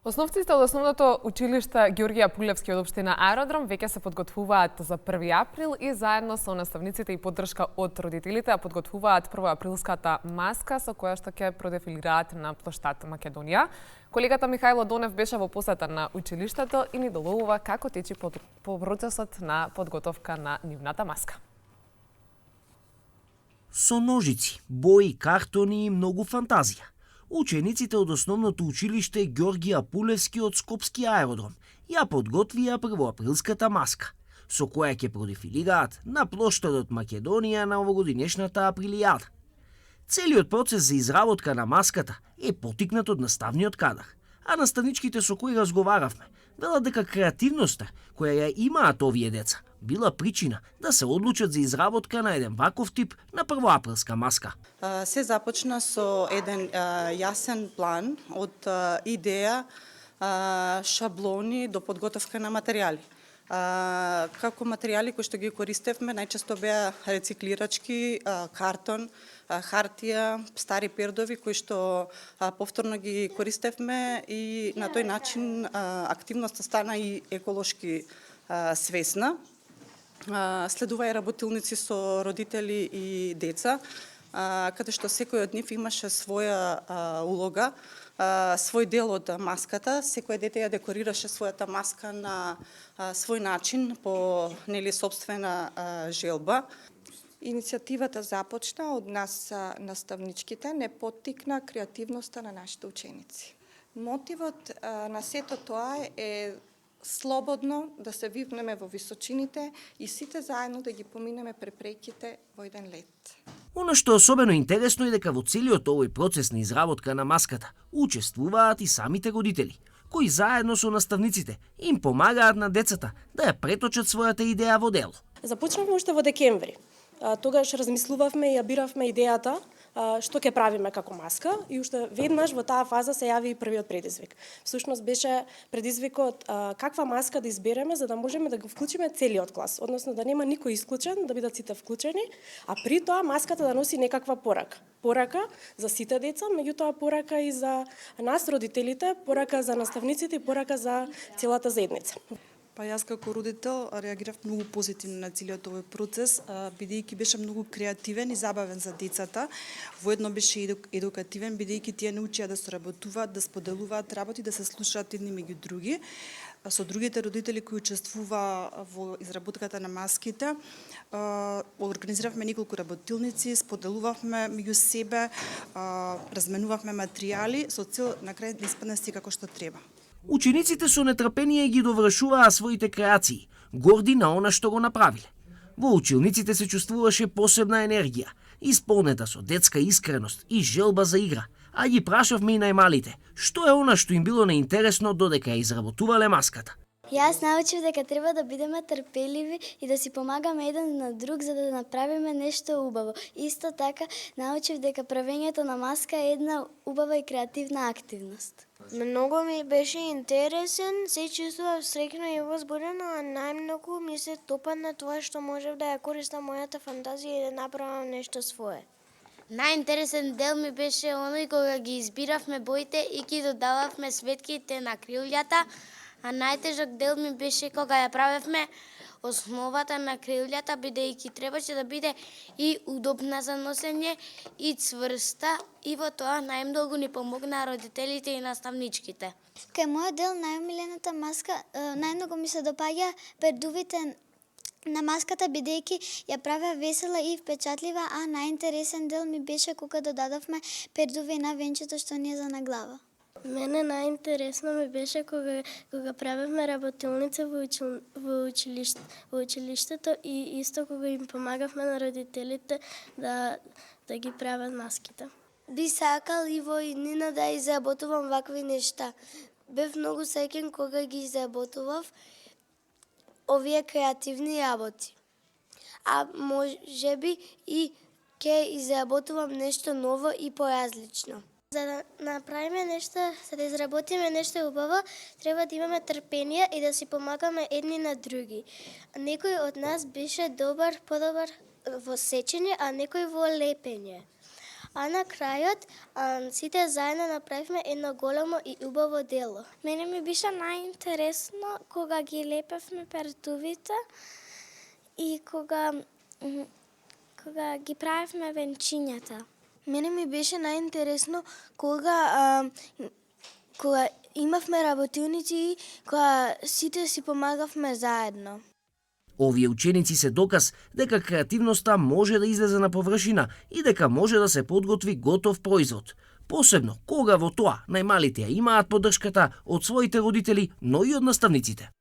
Основците од основното училиште Ѓорѓи Апулевски од општина Аеродром веќе се подготвуваат за 1 април и заедно со наставниците и поддршка од родителите подготвуваат првоаприлската маска со која што ќе продефилираат на плоштад Македонија. Колегата Михајло Донев беше во посета на училиштето и ни доловува како тече по процесот на подготовка на нивната маска. Со ножици, бои, картони и многу фантазија. Учениците од основното училиште Ѓорѓи Апулевски од Скопски аеродром ја подготвија првоаприлската маска, со која ќе продефилираат на плоштадот Македонија на овогодинешната априлијада. Целиот процес за изработка на маската е потикнат од наставниот кадар, а наставничките со кои разговаравме велат дека креативноста која ја имаат овие деца била причина да се одлучат за изработка на еден ваков тип на првоаприлска маска. Се започна со еден јасен план од идеја, шаблони до подготовка на материјали. Како материјали кои што ги користевме најчесто беа рециклирачки, картон, хартија, стари пердови кои што повторно ги користевме и на тој начин активноста стана и еколошки свесна. Следува и работилници со родители и деца, каде што секој од нив имаше своја улога, свој дел од маската. Секој дете ја декорираше својата маска на свој начин, по собствена желба. Иницијативата започна од нас наставничките, не поттикна креативноста на нашите ученици. Мотивот на сето тоа е слободно да се вивнеме во височините и сите заедно да ги поминеме препреките во еден лет. Она што е особено интересно е дека во целиот овој процес на изработка на маската учествуваат и самите родители, кои заедно со наставниците им помагаат на децата да ја преточат својата идеја во дело. Започнавме уште во декември. Тогаш размислувавме и ја биравме идејата што ќе правиме како маска и уште веднаш во таа фаза се јави и првиот предизвик. Всушност беше предизвикот каква маска да избереме за да можеме да го вклучиме целиот клас, односно да нема никој исклучен, да бидат сите вклучени, а при тоа маската да носи некаква порака. Порака за сите деца, меѓутоа порака и за нас родителите, порака за наставниците и порака за целата заедница. Па јас како родител реагирав многу позитивно на целиот овој процес, бидејќи беше многу креативен и забавен за децата. Воедно беше едукативен, бидејќи тие научија да соработуваат, да споделуваат работи, да се слушаат едни меѓу други. Со другите родители кои учествува во изработката на маските, организиравме неколку работилници, споделувавме меѓу себе, разменувавме материјали со цел на крај да испадне се како што треба. Учениците со нетрпение ги довршуваа своите креации, горди на она што го направиле. Во училниците се чувствуваше посебна енергија, исполнета со детска искреност и желба за игра, а ги прашавме и најмалите, што е она што им било неинтересно додека ја изработувале маската. Јас научив дека треба да бидеме трпеливи и да си помагаме еден на друг за да направиме нешто убаво. Исто така научив дека правењето на маска е една убава и креативна активност. Многу ми беше интересен, се чувствував среќна и возбудена, а најмногу ми се допадна тоа што можев да ја користам мојата фантазија и да направам нешто свое. Најинтересен дел ми беше оној кога ги избиравме боите и ги додававме светките на крилјата, а најтежок дел ми беше кога ја правевме основата на крилјата, бидејќи требаше да биде и удобна за носење и цврста, и во тоа најмногу ни помогнаа родителите и наставничките. Кај мојот дел најомилената маска, најмногу ми се допаѓа пердувите на маската, бидејќи ја правеа весела и впечатлива, а најинтересен дел ми беше кога додадовме пердуви на венчето што ни е за на глава. Мене најинтересно ми беше кога правевме работилница во училиштето и исто кога им помагавме на родителите да ги прават маските. Би сакал и во иднина да изработувам вакви нешта. Бев многу среќен кога ги изработував овие креативни работи. А можеби и ќе изработувам нешто ново и поразлично. За да направиме нешто, за да изработиме нешто убаво, треба да имаме трпение и да си помагаме едни на други. Некој од нас беше подобар во сечење, а некој во лепење. А на крајот сите заедно направивме едно големо и убаво дело. Мене ми беше најинтересно кога ги лепевме пердувите и кога ги правевме венчињата. Мене ми беше најинтересно кога имавме работилници и кога сите си помагавме заедно. Овие ученици се доказ дека креативноста може да излезе на површина и дека може да се подготви готов производ. Посебно кога во тоа најмалите ја имаат поддршката од своите родители, но и од наставниците.